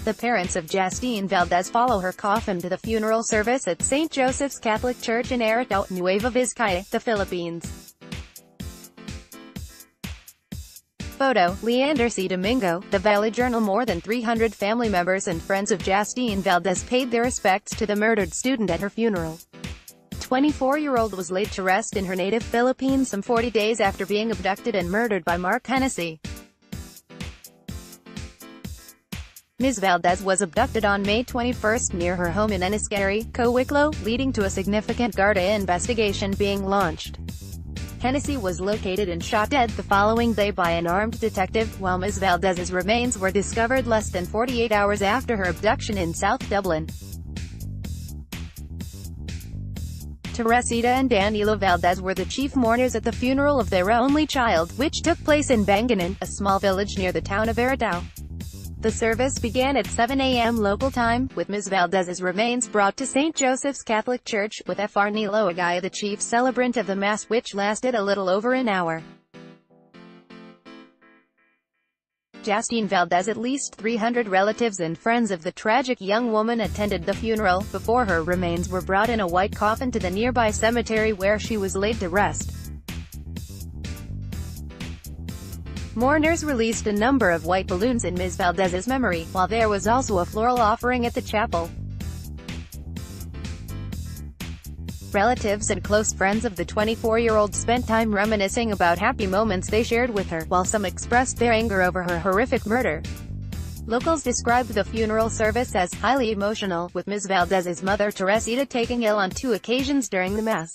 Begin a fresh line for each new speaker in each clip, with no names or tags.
The parents of Jastine Valdez follow her coffin to the funeral service at St. Joseph's Catholic Church in Aritao, Nueva Vizcaya, the Philippines. Photo, Leander C Domingo, The Valley Journal. More than 300 family members and friends of Jastine Valdez paid their respects to the murdered student at her funeral. 24-year-old was laid to rest in her native Philippines some 40 days after being abducted and murdered by Mark Hennessy. Ms. Valdez was abducted on May 21 near her home in Enniskerry, Cowicklow, leading to a significant Garda investigation being launched. Hennessy was located and shot dead the following day by an armed detective, while Ms. Valdez's remains were discovered less than 48 hours after her abduction in South Dublin. Teresita and Danilo Valdez were the chief mourners at the funeral of their only child, which took place in Banganan, a small village near the town of Aritao. The service began at 7 a.m. local time, with Ms. Valdez's remains brought to St. Joseph's Catholic Church, with Fr. Niloagaya the chief celebrant of the Mass, which lasted a little over an hour. Jastine Valdez. At least 300 relatives and friends of the tragic young woman attended the funeral, before her remains were brought in a white coffin to the nearby cemetery where she was laid to rest. Mourners released a number of white balloons in Ms. Valdez's memory, while there was also a floral offering at the chapel. Relatives and close friends of the 24-year-old spent time reminiscing about happy moments they shared with her, while some expressed their anger over her horrific murder. Locals described the funeral service as highly emotional, with Ms. Valdez's mother Teresita taking ill on 2 occasions during the Mass.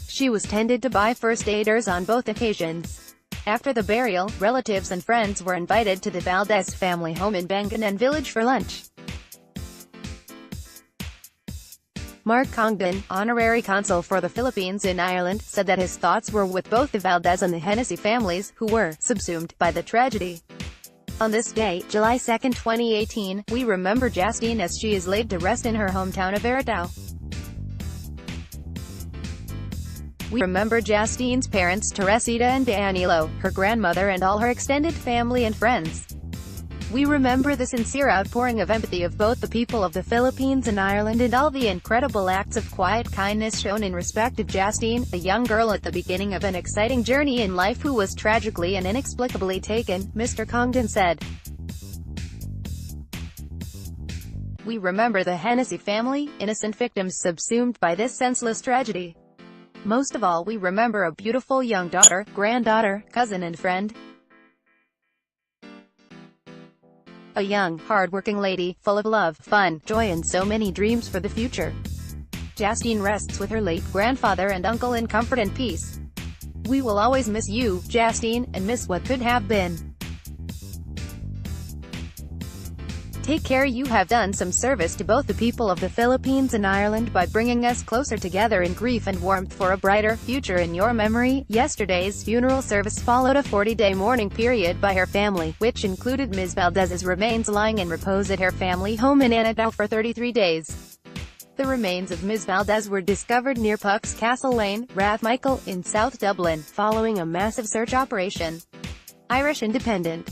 She was tended to by first aiders on both occasions. After the burial, relatives and friends were invited to the Valdez family home in Banganan village for lunch. Mark Hennessy, honorary consul for the Philippines in Ireland, said that his thoughts were with both the Valdez and the Hennessy families, who were subsumed by the tragedy. On this day, July 2, 2018, we remember Jastine as she is laid to rest in her hometown of Aritao. We remember Jastine's parents Teresita and Danilo, her grandmother and all her extended family and friends. We remember the sincere outpouring of empathy of both the people of the Philippines and Ireland and all the incredible acts of quiet kindness shown in respect of Jastine, a young girl at the beginning of an exciting journey in life who was tragically and inexplicably taken, Mr. Congdon said. We remember the Hennessy family, innocent victims subsumed by this senseless tragedy. Most of all, we remember a beautiful young daughter, granddaughter, cousin and friend. A young, hard-working lady, full of love, fun, joy and so many dreams for the future. Jastine rests with her late grandfather and uncle in comfort and peace. We will always miss you, Jastine, and miss what could have been. Take care. You have done some service to both the people of the Philippines and Ireland by bringing us closer together in grief and warmth for a brighter future in your memory. Yesterday's funeral service followed a 40-day mourning period by her family, which included Ms. Valdez's remains lying in repose at her family home in Aritao for 33 days. The remains of Ms. Valdez were discovered near Puck's Castle Lane, Rathmichael, in South Dublin, following a massive search operation. Irish Independent.